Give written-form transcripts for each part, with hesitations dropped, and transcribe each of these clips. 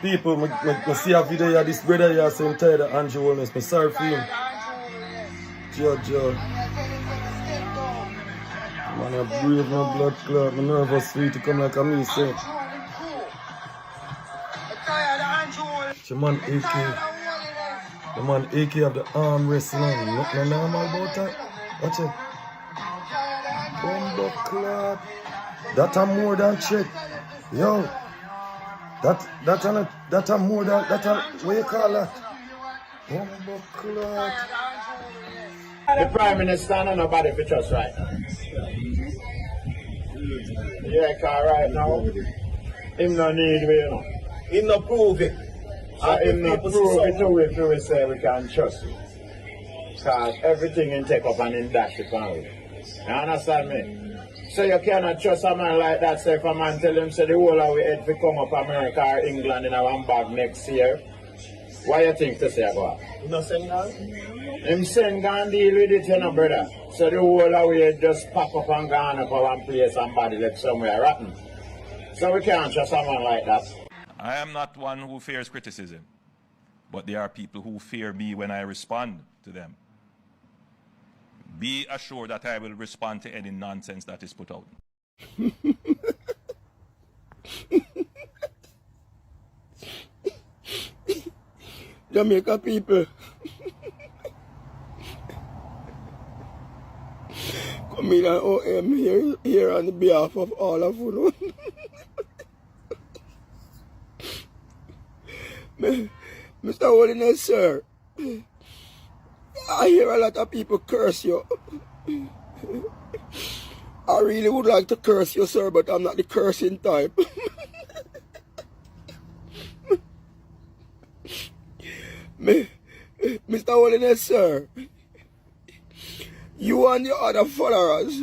People, I see a video of this brother here saying tired of Andrew Holness. I'm sorry for him. Joe. Man, I breathe no blood clot. I'm nervous for you to come like a me, say. The man AK. The man AK have the arm wrestling. Nothing normal about that. Watch it. Bumbo clot. That a more than check. Yo. That a more than what you call that? Bumbo clot. The Prime Minister and nobody for trust right now. Yeah, cause right now, him no need we, you know. Him no prove it. Him no prove it to we say we can trust you. Cause everything in take up and in dash it on we. You understand me? So you cannot trust a man like that, say if a man tell him say the whole of we head to come up America or England in our bag next year. What you think to say about? You not saying that? Him saying go and deal with it, you know, brother. So the whole of we just pop up and gone up for one place and body left somewhere rotten. So we can't trust a man like that. I am not one who fears criticism, but there are people who fear me when I respond to them. Be assured that I will respond to any nonsense that is put out. Jamaica people. Come in and OM here on the behalf of all of you. Mr. Holness, sir, I hear a lot of people curse you. I really would like to curse you, sir, but I'm not the cursing type. Mr. Holness, sir, you and your other followers,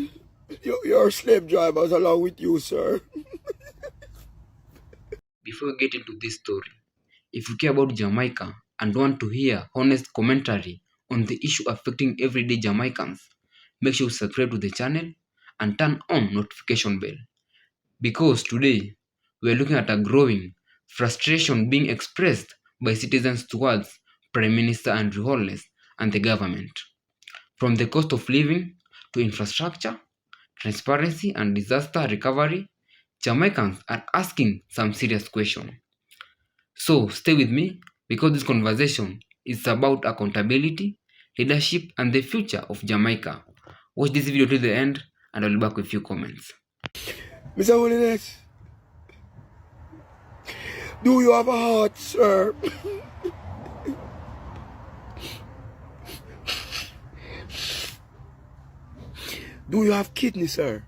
your slave drivers along with you, sir. Before we get into this story, if you care about Jamaica and want to hear honest commentary on the issue affecting everyday Jamaicans, make sure you subscribe to the channel and turn on notification bell. Because today, we are looking at a growing frustration being expressed by citizens towards Prime Minister Andrew Holness and the government. From the cost of living to infrastructure, transparency and disaster recovery, Jamaicans are asking some serious questions. So stay with me because this conversation is about accountability, leadership and the future of Jamaica. Watch this video to the end and I'll be back with a few comments. Mr. Holness, do you have a heart, sir? Do you have kidney, sir?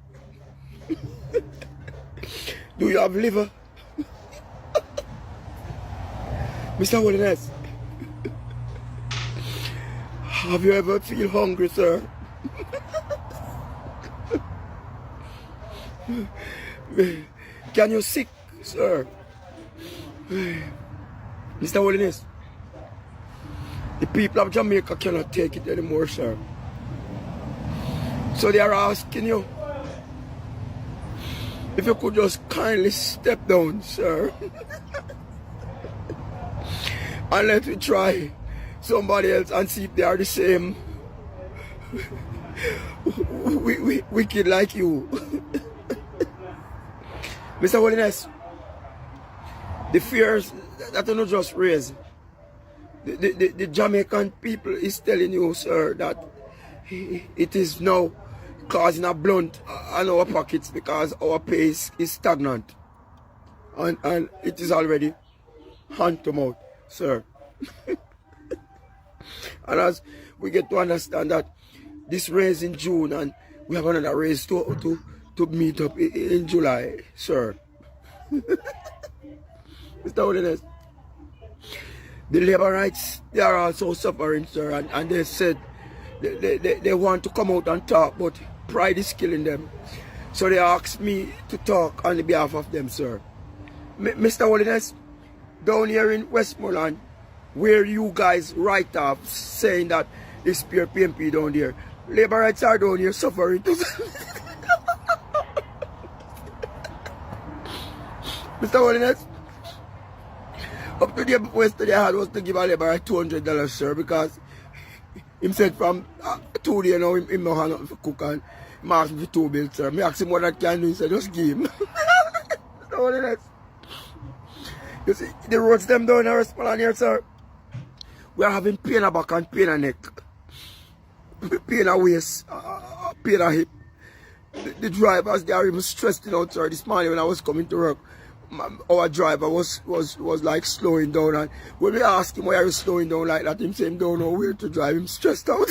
Do you have liver? Mr. Holness, have you ever feel hungry, sir? Can you sick, sir? Mr. Holness, the people of Jamaica cannot take it anymore, sir. So they are asking you if you could just kindly step down, sir. And let me try somebody else and see if they are the same wicked like you. Mr. Holness, the fears that are not just raised. The Jamaican people is telling you, sir, that it is now causing a blunt on our pockets because our pace is stagnant. And it is already hand to mouth, sir. And as we get to understand that this race in June and we have another race to meet up in July, sir. Mr. Holness, the labor rights, they are also suffering, sir, and they said they want to come out and talk, but pride is killing them. So they asked me to talk on the behalf of them, sir. Mr. Holness, down here in Westmoreland, where you guys write off saying that it's pure PMP down there, labor rights are down here suffering too. Mr. Holness, Up to the day before yesterday, I had was to give a labourer $200, sir, because him said from 2 days now, him no have nothing for cook and him asked me for 2 bills, sir. Me asked him what that can do, he said, just give him. So what it is. You see, the roads them down in Esplanade here, sir. We are having pain a back and pain a neck. Pain a waist, pain a hip. The drivers, they are even stressed out, sir. This morning when I was coming to work, our driver was like slowing down, and when we asked him why are you slowing down like that, him saying don't know where to drive, him stressed out.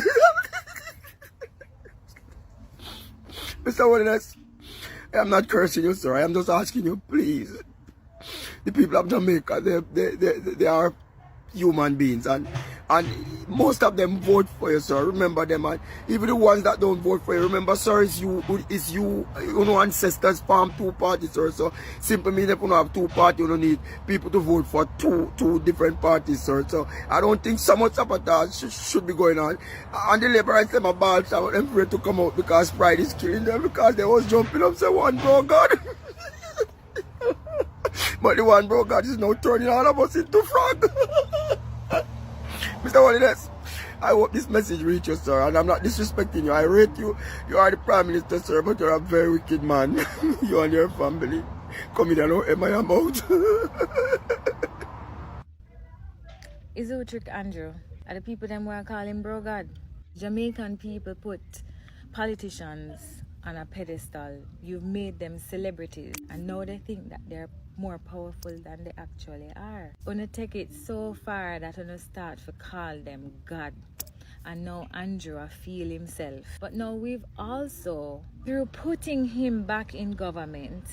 Mr. Holness, I'm not cursing you, sir. I am just asking you, please. The people of Jamaica, they are human beings, and most of them vote for you, sir. Remember them, and even the ones that don't vote for you, remember, sir, you know, ancestors form 2 parties, sir. So simply mean if you don't have 2 parties, you don't need people to vote for two different parties, sir. So I don't think so much sabotage should be going on. And the Labourites, them are bad, so I'm afraid to come out because pride is killing them, because they was jumping up, say, one bro God. But the one bro God is now turning all of us into frog. Mr. Holness, I hope this message reaches you, sir, and I'm not disrespecting you. I rate you. You are the Prime Minister, sir, but you're a very wicked man. You and your family. Come in and know am I am out. Is it trick, Andrew? Are the people them were calling bro God? Jamaican people put politicians on a pedestal. You've made them celebrities, and now they think that they're more powerful than they actually are. Wanna take it so far that wanna start to call them God. And now Andrew feel himself. But now we've also, through putting him back in government,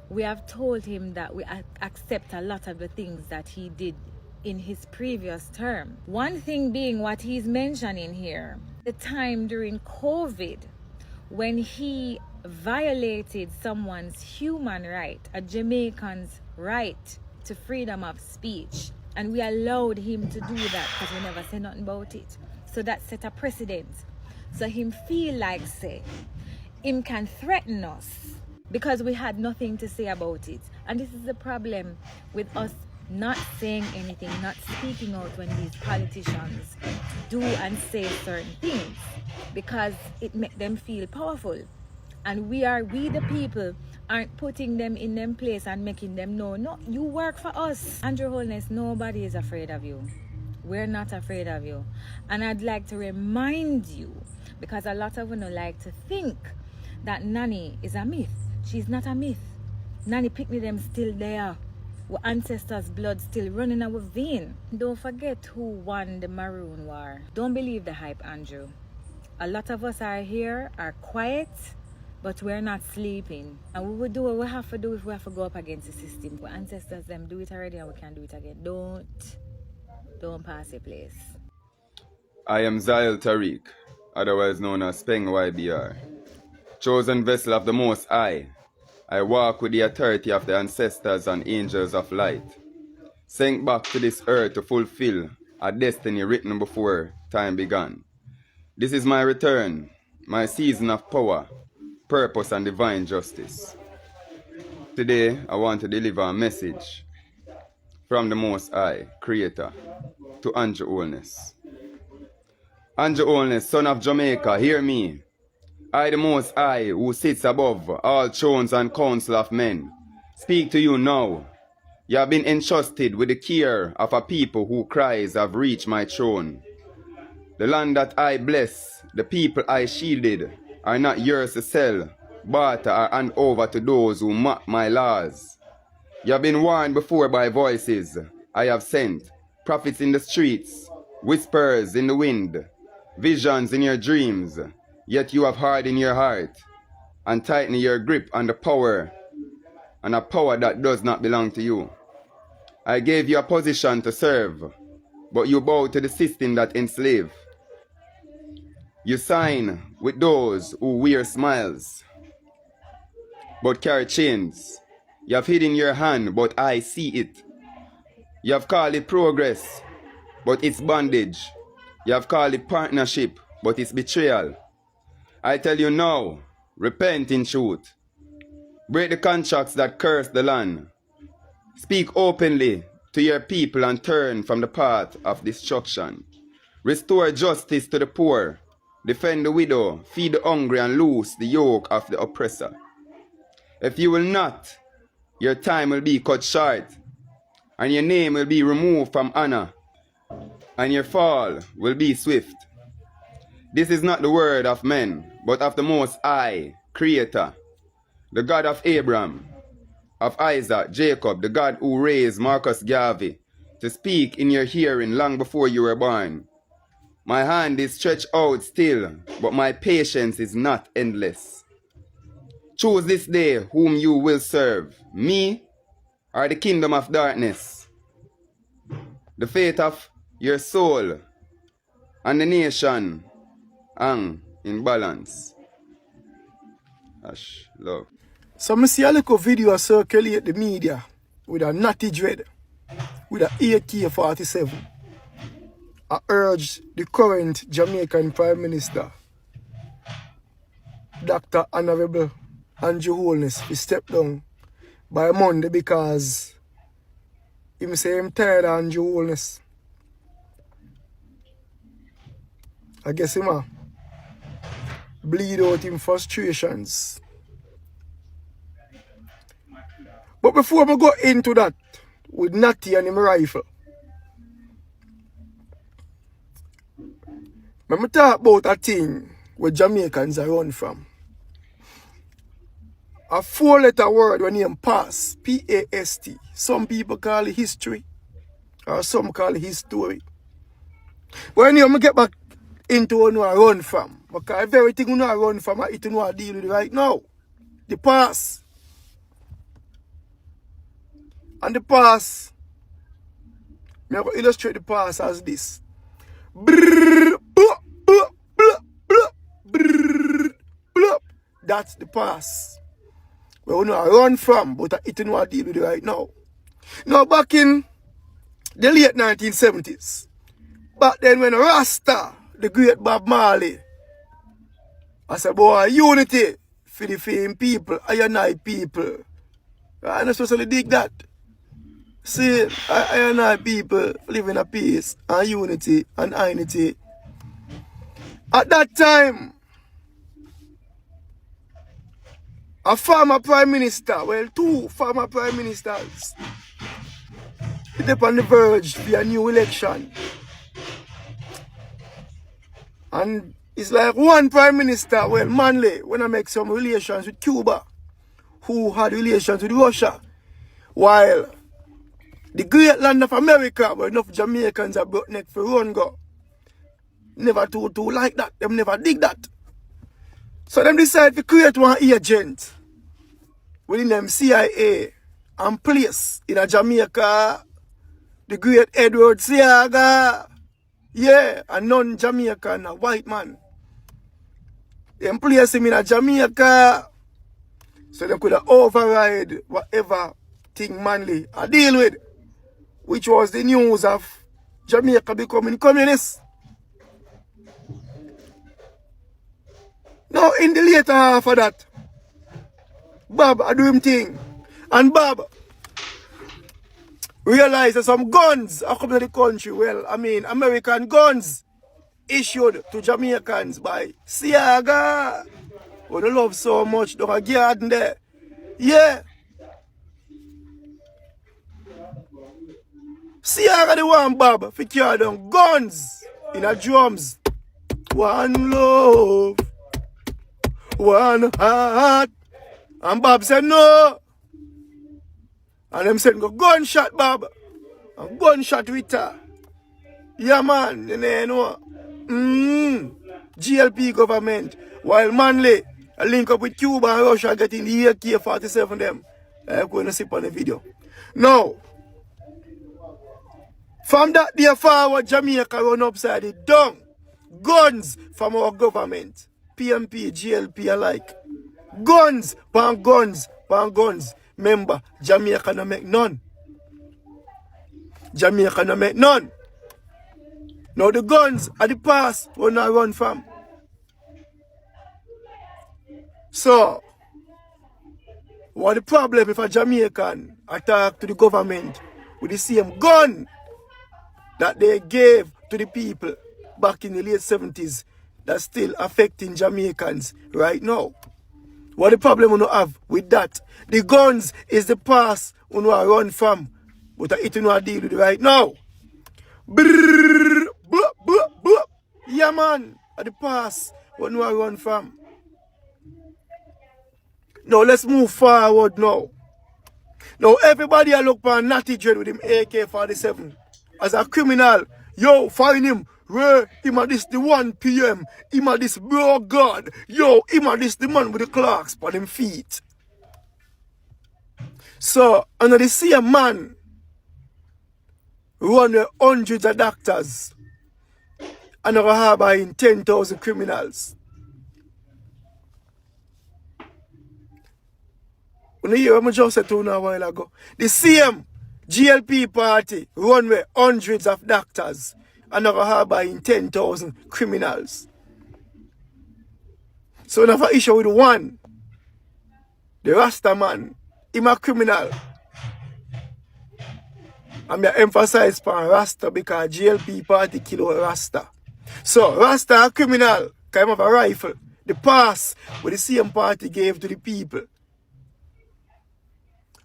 we have told him that we accept a lot of the things that he did in his previous term. One thing being what he's mentioning here, the time during COVID, when he violated someone's human right, a Jamaican's right to freedom of speech, and we allowed him to do that because we never said nothing about it. So that set a precedent. So him feel like say him can threaten us because we had nothing to say about it. And this is the problem with us not saying anything, not speaking out when these politicians do and say certain things, because it makes them feel powerful. And we the people aren't putting them in them place and making them know, no, you work for us. Andrew Holness, nobody is afraid of you. We're not afraid of you. And I'd like to remind you, because a lot of you like to think that Nanny is a myth. She's not a myth. Nanny Pickney them still there. Our ancestors' blood still running our vein. Don't forget who won the Maroon War. Don't believe the hype, Andrew. A lot of us are here, are quiet, but we're not sleeping. And we will do what we have to do if we have to go up against the system. Our ancestors them do it already and we can do it again. Don't pass your place. I am Zyle Tariq, otherwise known as Peng YBR, chosen vessel of the Most High. I walk with the authority of the ancestors and angels of light, sent back to this earth to fulfill a destiny written before time began. This is my return, my season of power, purpose and divine justice. Today, I want to deliver a message from the Most High, Creator, to Andrew Holness. Andrew Holness, son of Jamaica, hear me. I, the Most High, who sits above all thrones and council of men, speak to you now. You have been entrusted with the care of a people whose cries have reached my throne. The land that I bless, the people I shielded, are not yours to sell, barter, or hand over to those who mock my laws. You have been warned before by voices I have sent, prophets in the streets, whispers in the wind, visions in your dreams. Yet you have hardened your heart and tightened your grip on the power, and a power that does not belong to you. I gave you a position to serve, but you bow to the system that enslaves. You sign with those who wear smiles, but carry chains. You have hidden your hand, but I see it. You have called it progress, but it's bondage. You have called it partnership, but it's betrayal. I tell you now, repent in truth. Break the contracts that curse the land. Speak openly to your people and turn from the path of destruction. Restore justice to the poor, defend the widow, feed the hungry, and loose the yoke of the oppressor. If you will not, your time will be cut short, and your name will be removed from honor, and your fall will be swift. This is not the word of men, but of the Most High, Creator, the God of Abraham, of Isaac, Jacob, the God who raised Marcus Garvey to speak in your hearing long before you were born. My hand is stretched out still, but my patience is not endless. Choose this day whom you will serve, me or the kingdom of darkness. The fate of your soul and the nation hang in balance. Ash, love. So I see a little video circulate the media with a natty dread, with a AK-47. I urge the current Jamaican Prime Minister, Dr. Honorable Andrew Holness, to step down by Monday because him say him tired of Andrew Holness. I guess him bleed out him frustrations. But before I go into that with Natty and him rifle, let me talk about a thing where Jamaicans are run from. A 4-letter word when you pass, P-A-S-T. Some people call it history, or some call it history. But when you get back into what you run from, because if everything you run from, it you deal with right now. The past. And the past, I'm going to illustrate the past as this. Brrr, blah, blah, blah, blah, brrr, blah. That's the past. Where we don't run from, but it you deal with right now. Now, back in the late 1970s, back then when Rasta, the great Bob Marley, I said, boy, unity for the fame people, I people. I'm not supposed to dig that. See, I and people live in a peace and unity and unity. At that time, a former prime minister, well, 2 former prime ministers, they're on the verge for a new election. And it's like one prime minister, well, Manley, when I make some relations with Cuba, who had relations with Russia, while the great land of America, where enough Jamaicans are brought neck for run go. Never too like that. Them never dig that. So them decide to create one agent within them CIA and place in a Jamaica the great Edward Seaga. Yeah, a non-Jamaican, a white man. Them place him in a Jamaica so they could override whatever thing Manley I deal with, which was the news of Jamaica becoming communist. Now, in the later half of that, Bob I do him thing. And Bob realized that some guns are coming to the country. Well, I mean, American guns issued to Jamaicans by Seaga. Who they love so much, they have a garden there. Yeah. Seaga the one, Bob, for carry down guns in a drums. One love, one heart. And Bob said no. And them said go gunshot, Bob. And gunshot with her. Yeah, man, you know. GLP government. While Manley link up with Cuba and Russia getting the AK-47 them. I'm going to see on the video. Now, from that day forward, Jamaica run upside it down. Guns from our government. PMP, GLP alike. Guns, pan guns, pan guns. Remember, Jamaica no make none. Jamaica no make none. Now the guns are the past when I run from. So, what the problem if a Jamaican attack to the government with the same gun that they gave to the people back in the late 70s that's still affecting Jamaicans right now. What the problem we have with that? The guns is the past we run from, but it we deal with right now. Brrr, blah, blah, blah. Yeah, man, at the past we run from. Now let's move forward now. Now everybody I look for Natty Dread with him AK-47 as a criminal. Yo, find him. Where him at this the 1 p.m. Him at this bro God. Yo, him at this the man with the clocks on him feet. So, under the same man run with hundreds of doctors and harboring 10,000 criminals. When you hear what I just said to you a while ago, the same GLP party run with hundreds of doctors and harboring 10,000 criminals. So we have an issue with one, the Rasta man, him a criminal. And I emphasize upon Rasta because GLP party kill a Rasta. So Rasta a criminal, because him have a rifle. The pass what the same party gave to the people.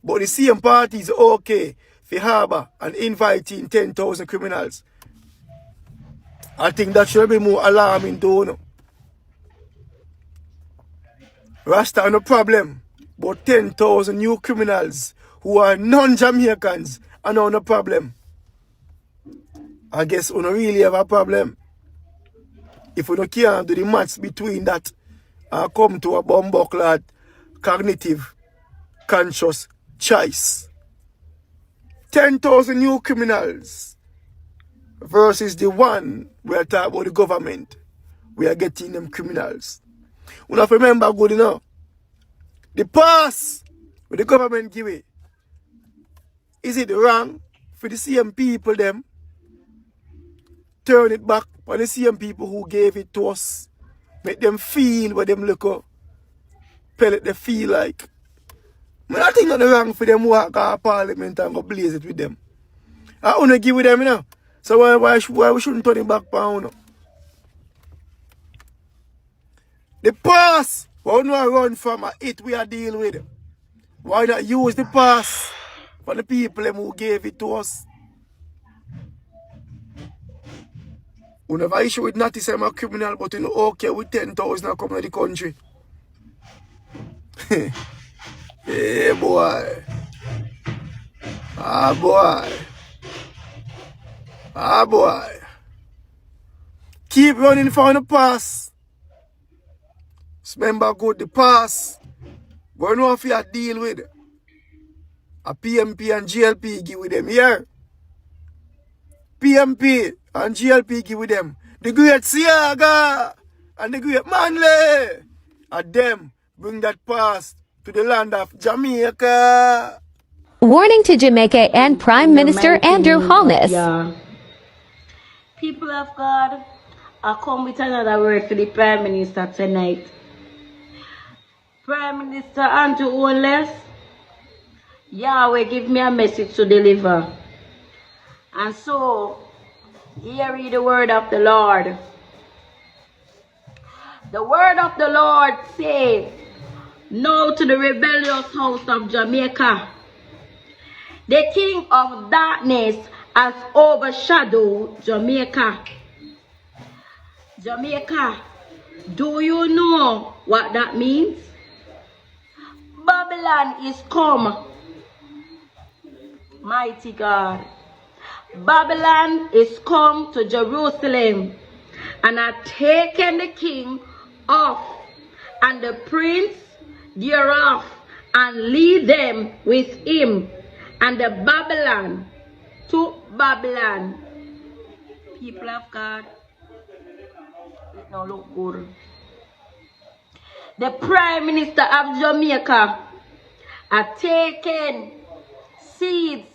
But the same party is okay for harbor and inviting 10,000 criminals. I think that should be more alarming to you. Rasta are no problem, but 10,000 new criminals who are non-Jamaicans are no problem. I guess we don't really have a problem. If we don't can't do the maths between that and come to a bumbuckled, cognitive, conscious choice. 10,000 new criminals versus the one we are talking about the government. We are getting them criminals. We have to remember good enough. The pass with the government give it. Is it wrong for the same people them turn it back on the same people who gave it to us? Make them feel what them look up. Pellet they feel like. I think nothing wrong for them walk out of parliament and go blaze it with them. I want to give with them, you know. So why we shouldn't turn it back on, you know? The past, why not run from it we are dealing with? Why not use the past for the people who gave it to us? We never issue with Natty say I'm a criminal, but you know, okay with 10,000 coming to the country. Hey boy. Ah boy. Ah boy. Keep running for the past. Remember good the past. We know if you deal with a PMP and GLP give with them here. PMP and GLP give with them. The great Siaga and the great Manley. And them bring that past to the land of Jamaica. Warning to Jamaica and Prime Minister Andrew Holness. Yeah. People of God, I come with another word for the Prime Minister tonight. Prime Minister Andrew Holness, Yahweh give me a message to deliver. And so, here is the word of the Lord. The word of the Lord says, "Now to the rebellious house of Jamaica, the king of darkness has overshadowed Jamaica." Jamaica, do you know what that means? Babylon is come. Mighty God. Babylon is come to Jerusalem and have taken the king off and the prince thereof and lead them with him and the Babylon to Babylon. People of God, it don't look good. The Prime Minister of Jamaica had taken seeds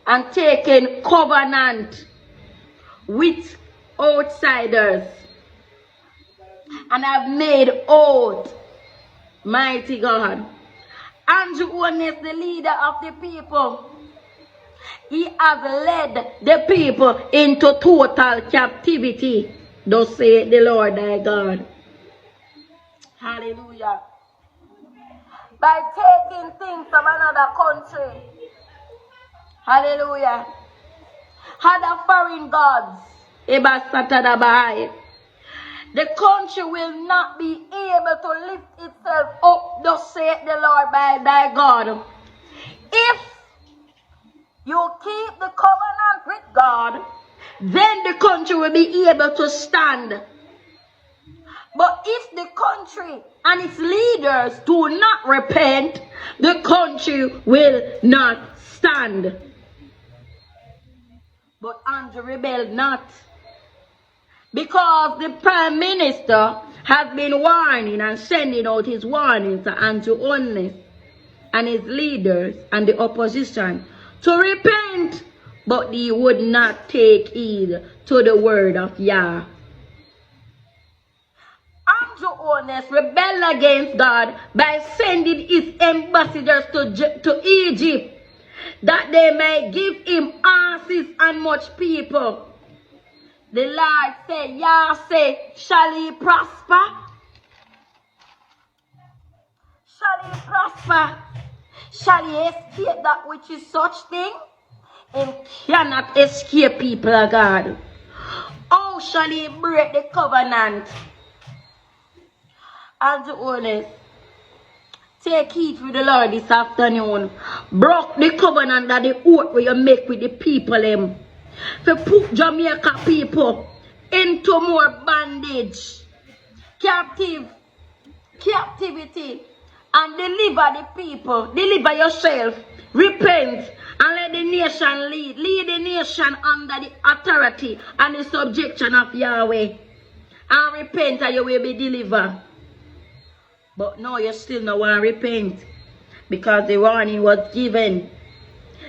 and taken covenant with outsiders and have made oath. Mighty God. Andrew Holness, the leader of the people, He has led the people into total captivity. Thus saith the Lord thy God. Hallelujah. By taking things from another country. Hallelujah. Other foreign gods. The country will not be able to lift itself up, thus saith the Lord by thy God. If you keep the covenant with God, then the country will be able to stand. But if the country and its leaders do not repent, the country will not stand. But Andrew rebelled not, because the Prime Minister has been warning and sending out his warnings to Andrew Holness and his leaders and the opposition to repent, but he would not take heed to the word of Yah. Andrew Holness rebelled against God by sending his ambassadors to Egypt, that they may give him horses and much people. The Lord said, Yah say, shall he prosper? Shall he prosper? Shall he escape that which is such thing? He cannot escape, people of God. How shall he break the covenant? Andrew Holness, take heed with the Lord this afternoon. Broke the covenant that the oath where you make with the people. To put Jamaica people into more bondage, captivity, and deliver the people, deliver yourself, repent, and let the nation lead. Lead the nation under the authority and the subjection of Yahweh. And repent and you will be delivered. But no, you still no want to repent, because the warning was given.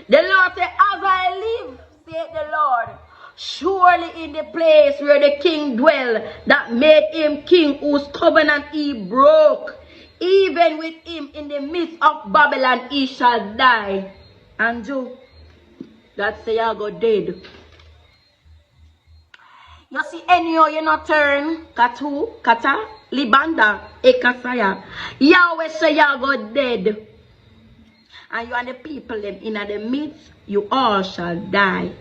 The Lord said, as I live, saith the Lord, surely in the place where the king dwell, that made him king, whose covenant he broke, even with him in the midst of Babylon, he shall die. Andrew, God say you go dead. You see, anyhow you not turn, kata, libanda, ekasaya. Yahweh say you go dead. And you and the people them in the midst, you all shall die.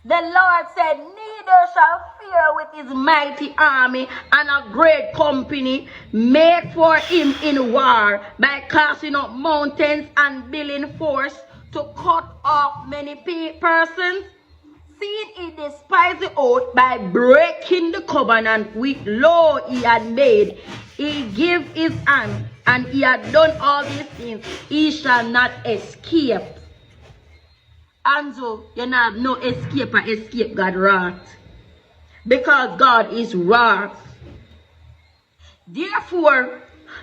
The Lord said, neither shall fear with his mighty army and a great company make for him in war, by casting up mountains and building force to cut off many persons. Seeing he despised the oath by breaking the covenant which law he had made, he gave his hand, and he had done all these things, he shall not escape. And so you have no escape or escape God's wrath, because God is wrath. Therefore,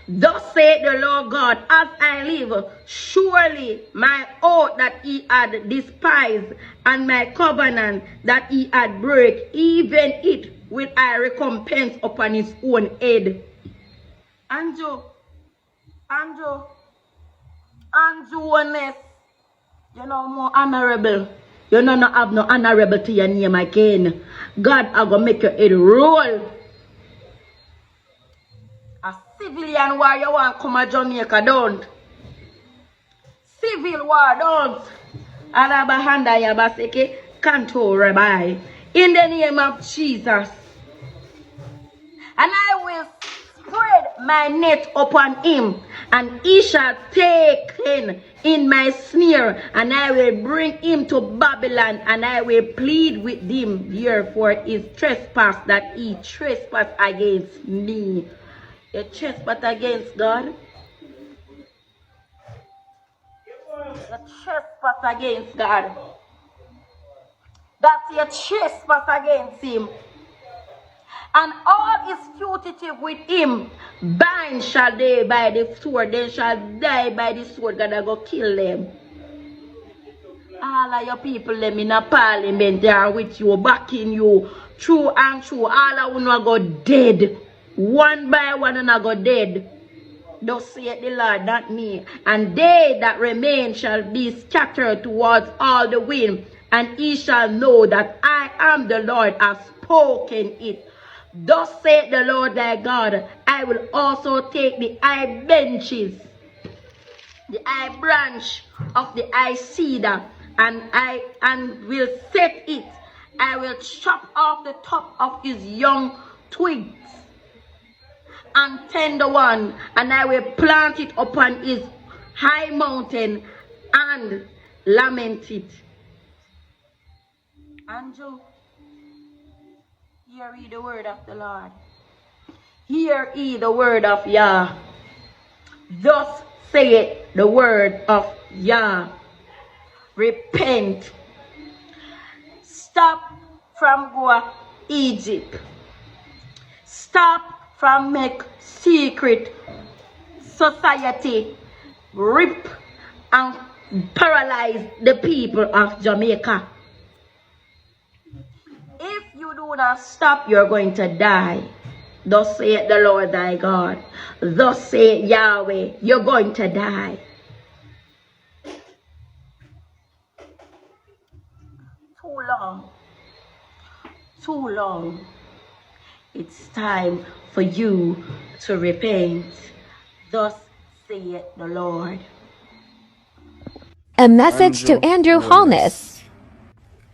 thus saith the Lord God, as I live, surely my oath that he had despised, and my covenant that he had break, even it will I recompense upon his own head. Andrew Holness, you know more honorable. You know not have no honorable to your name again. God are gonna make your head roll. A civilian war you want come to Jamaica, don't. Civil war, don't. Alabahanda Yabaseke Kanto Rabbi. In the name of Jesus. And I will spread my net upon him, and he shall take in my snare, and I will bring him to Babylon, and I will plead with him here for his trespass that he trespassed against me. You trespass against God? You trespass against God. That's your trespass against him. And all is fugitive with him. Bind shall they by the sword, they shall die by the sword. God I go kill them. All of your people them in a parliament, they are with you, backing you, true and true. All of them go dead. One by one and I go dead. thus saith the Lord, not me. And they that remain shall be scattered towards all the wind, and he shall know that I am the Lord, have spoken it. Thus saith the Lord thy God, I will also take the high benches, the high branch of the high cedar, and will set it. I will chop off the top of his young twigs and tender one, and I will plant it upon his high mountain and lament it. Andrew, hear ye the word of the Lord. Hear ye the word of Yah. Thus saith the word of Yah. Repent. Stop from go Egypt. Stop from make secret society rip and paralyze the people of Jamaica. If you do not stop, you're going to die. Thus saith the Lord thy God. Thus saith Yahweh, you're going to die. Too long. Too long. It's time for you to repent. Thus saith the Lord. A message to Andrew Holness.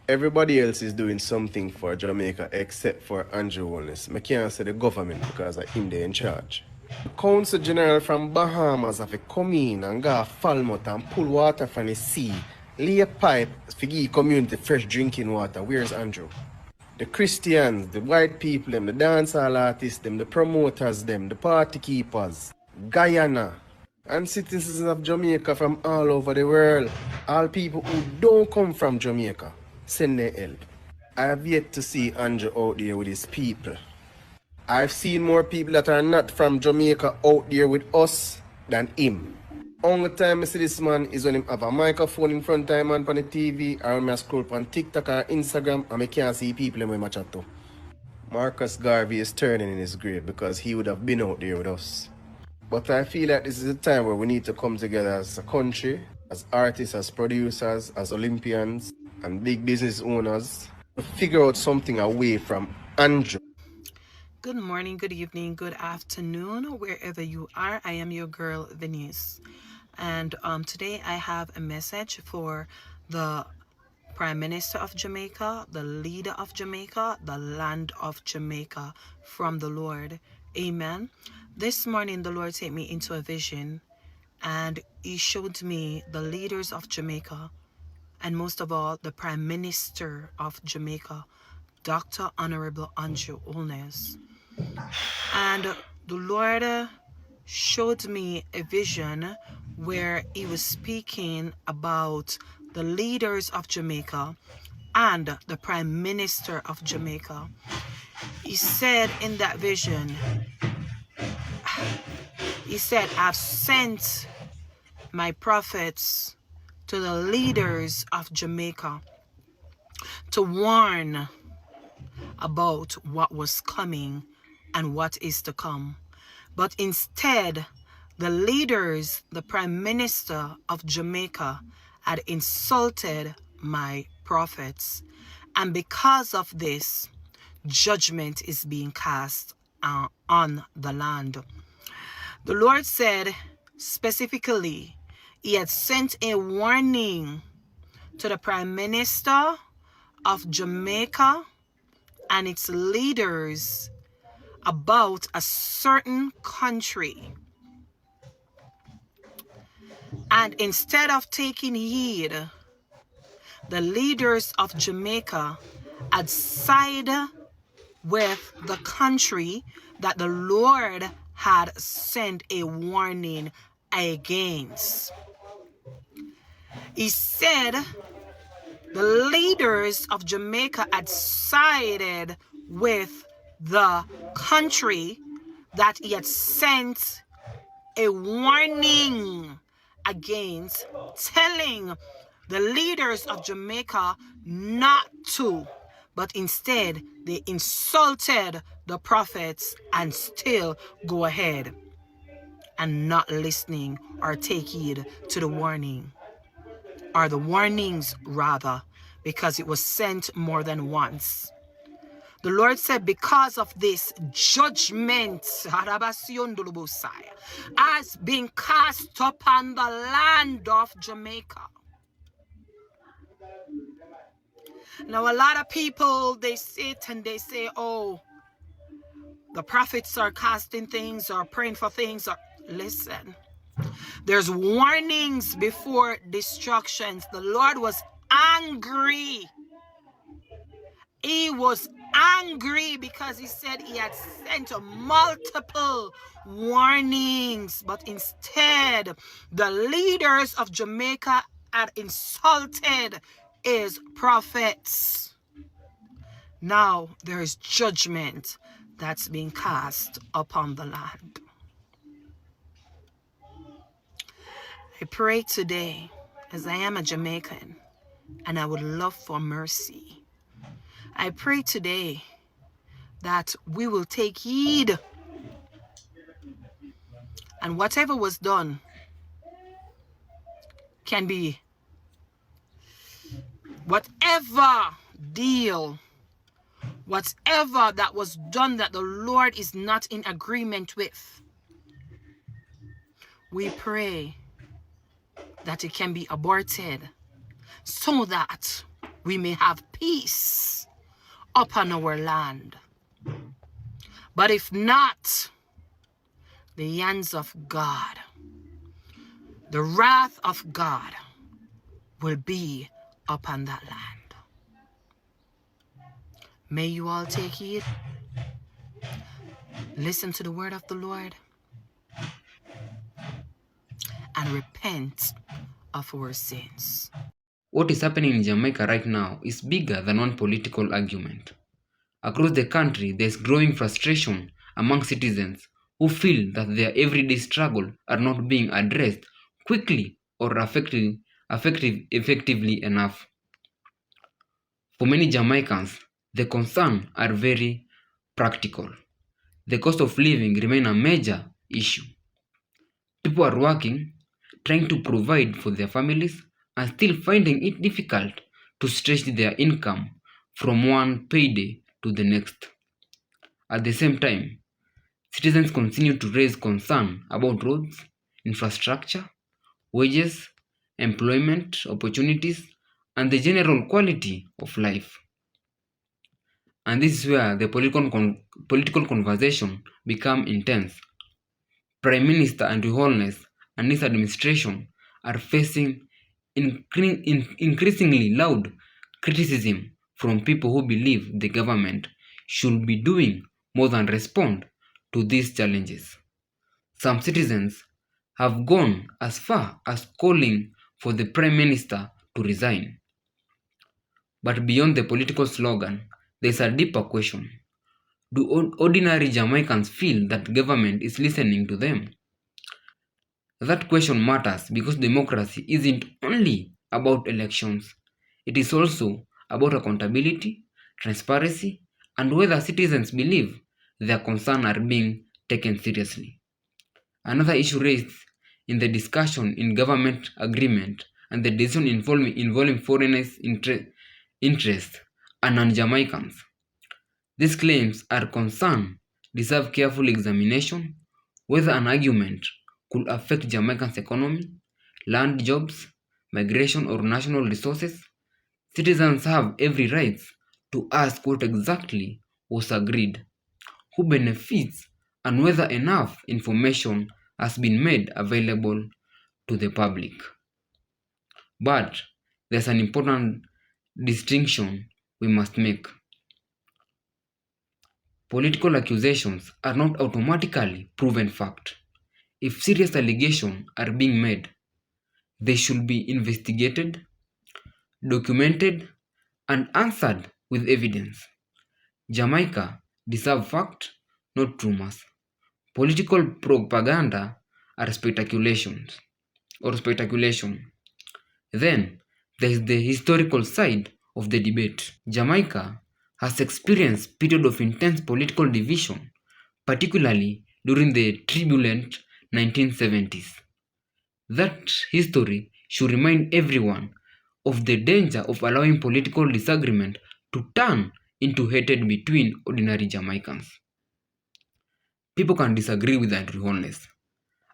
Everybody else is doing something for Jamaica except for Andrew Holness. I can't say the government because of him there in charge. The Council General from Bahamas have to come in and go Falmouth and pull water from the sea, lay a pipe to give community fresh drinking water. Where's Andrew? The Christians, the white people, them, the dancehall artists, them, the promoters, them, the party keepers, Guyana, and citizens of Jamaica from all over the world. All people who don't come from Jamaica, send their help. I have yet to see Andrew out there with his people. I've seen more people that are not from Jamaica out there with us than him. Only time I see this man is when him have a microphone in front of him on the TV, or when I scroll on TikTok or Instagram and I can't see people when I chat to. Marcus Garvey is turning in his grave because he would have been out there with us. But I feel that this is a time where we need to come together as a country, as artists, as producers, as Olympians, and big business owners to figure out something away from Andrew. Good morning, good evening, good afternoon, wherever you are. I am your girl, Venice. And today I have a message for the Prime Minister of Jamaica, the leader of Jamaica, the land of Jamaica, from the Lord. Amen. This morning, the Lord took me into a vision, and he showed me the leaders of Jamaica, and most of all, the Prime Minister of Jamaica, Dr. Honorable Andrew Holness. And the Lord showed me a vision where he was speaking about the leaders of Jamaica and the Prime Minister of Jamaica. He said in that vision, he said, I've sent my prophets to the leaders of Jamaica to warn about what was coming and what is to come. But instead, the leaders, the Prime Minister of Jamaica, had insulted my prophets. And because of this, judgment is being cast on the land. The Lord said specifically, he had sent a warning to the Prime Minister of Jamaica and its leaders about a certain country. And instead of taking heed, the leaders of Jamaica had sided with the country that the Lord had sent a warning against. He said the leaders of Jamaica had sided with the country that he had sent a warning against, telling the leaders of Jamaica not to, but instead they insulted the prophets and still go ahead. and not listening or take heed to the warning, or the warnings rather, because it was sent more than once. The Lord said, because of this, judgment has been cast upon the land of Jamaica. Now, a lot of people, they sit and they say, oh, the prophets are casting things or praying for things. Or listen, there's warnings before destructions. The Lord was angry. He was angry because he said he had sent multiple warnings, but instead the leaders of Jamaica had insulted his prophets. Now there is judgment that's being cast upon the land. I pray today, as I am a Jamaican and I would love for mercy, I pray today that we will take heed, and whatever was done can be, whatever deal, whatever that was done that the Lord is not in agreement with, we pray that it can be aborted so that we may have peace upon our land. But if not, the hands of God, the wrath of God will be upon that land. May you all take heed. Listen to the word of the Lord and repent of our sins. What is happening in Jamaica right now is bigger than one political argument. Across the country, there is growing frustration among citizens who feel that their everyday struggle are not being addressed quickly or effectively enough. For many Jamaicans, the concerns are very practical. The cost of living remains a major issue. People are working, trying to provide for their families, and still finding it difficult to stretch their income from one payday to the next. At the same time, citizens continue to raise concern about roads, infrastructure, wages, employment opportunities, and the general quality of life. And this is where the political conversation become intense. Prime Minister Andrew Holness and his administration are facing increasingly loud criticism from people who believe the government should be doing more than respond to these challenges. Some citizens have gone as far as calling for the Prime Minister to resign. But beyond the political slogan, there is a deeper question. Do ordinary Jamaicans feel that government is listening to them? That question matters because democracy isn't only about elections. It is also about accountability, transparency, and whether citizens believe their concerns are being taken seriously. Another issue raised in the discussion in government agreement and the decision involving foreigners' interests and non-Jamaicans. These claims are concerned deserve careful examination whether an argument could affect Jamaica's economy, land jobs, migration or national resources. Citizens have every right to ask what exactly was agreed, who benefits, and whether enough information has been made available to the public. But there's an important distinction we must make. Political accusations are not automatically proven fact. If serious allegations are being made, they should be investigated, documented, and answered with evidence. Jamaica deserves fact, not rumors. Political propaganda are speculation. Then there is the historical side of the debate. Jamaica has experienced period of intense political division, particularly during the turbulent 1970s. That history should remind everyone of the danger of allowing political disagreement to turn into hatred between ordinary Jamaicans. People can disagree with Andrew Holness.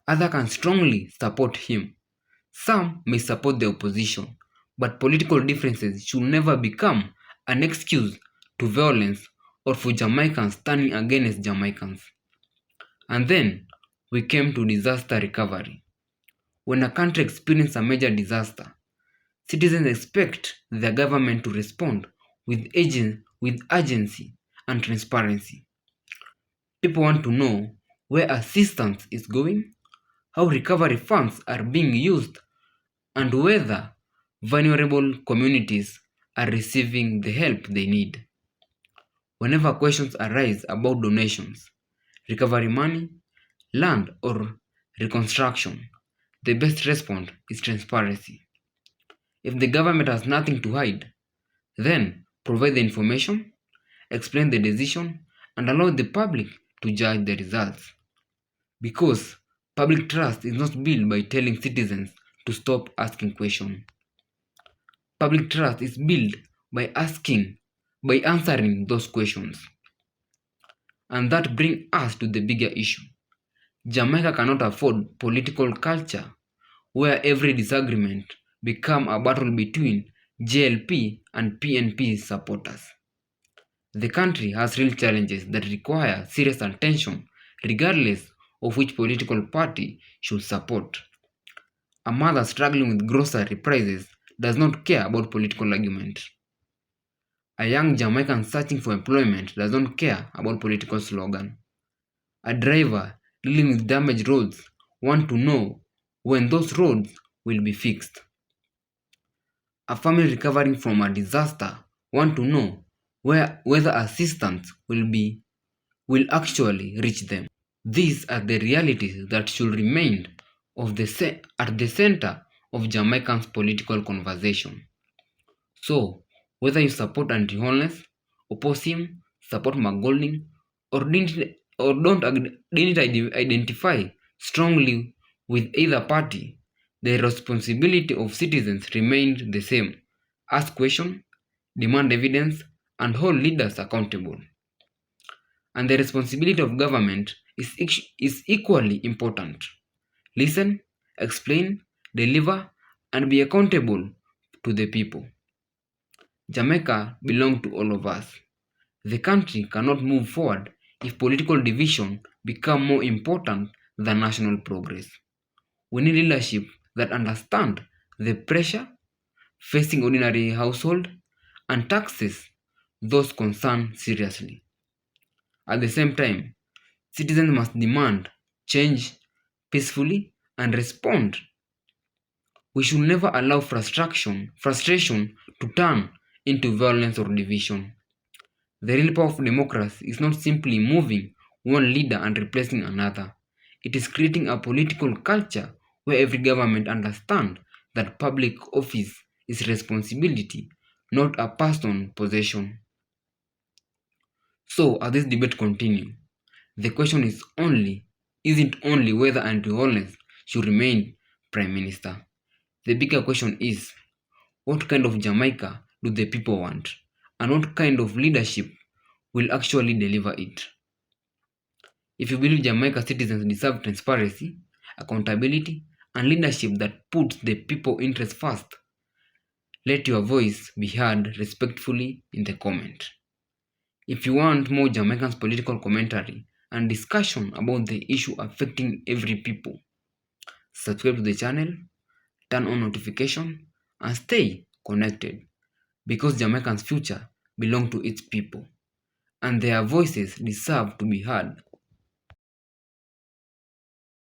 Others can strongly support him. Some may support the opposition, but political differences should never become an excuse to violence or for Jamaicans turning against Jamaicans. And then we came to disaster recovery. When a country experiences a major disaster, citizens expect the government to respond with urgency and transparency. People want to know where assistance is going, how recovery funds are being used, and whether vulnerable communities are receiving the help they need. Whenever questions arise about donations, recovery money, land, or reconstruction, the best response is transparency. If the government has nothing to hide, then provide the information, explain the decision, and allow the public to judge the results. Because public trust is not built by telling citizens to stop asking questions. Public trust is built by answering those questions. And that brings us to the bigger issue. Jamaica cannot afford political culture where every disagreement becomes a battle between JLP and PNP supporters. The country has real challenges that require serious attention regardless of which political party should support. A mother struggling with grocery prices does not care about political argument. A young Jamaican searching for employment does not care about political slogan. A driver dealing with damaged roads wants to know when those roads will be fixed. A family recovering from a disaster wants to know whether assistance will actually reach them. These are the realities that should remain at the center of Jamaican's political conversation. So, whether you support Andrew Holness, oppose him, support McGolding, or didn't identify strongly with either party, the responsibility of citizens remained the same. Ask questions, demand evidence, and hold leaders accountable. And the responsibility of government is equally important. Listen, explain, deliver, and be accountable to the people. Jamaica belongs to all of us. The country cannot move forward if political division become more important than national progress. We need leadership that understand the pressure facing ordinary household and taxes those concerned seriously. At the same time, citizens must demand change peacefully and respond. We should never allow frustration to turn into violence or division. The real power of democracy is not simply moving one leader and replacing another. It is creating a political culture where every government understands that public office is responsibility, not a personal possession. So, as this debate continues, the question isn't only whether Andrew Holness should remain Prime Minister. The bigger question is, what kind of Jamaica do the people want? And what kind of leadership will actually deliver it? If you believe Jamaica citizens deserve transparency, accountability, and leadership that puts the people interest first, let your voice be heard respectfully in the comment. If you want more Jamaican's political commentary and discussion about the issue affecting every people, subscribe to the channel, turn on notification, and stay connected, because Jamaican's future belongs to its people, and their voices deserve to be heard.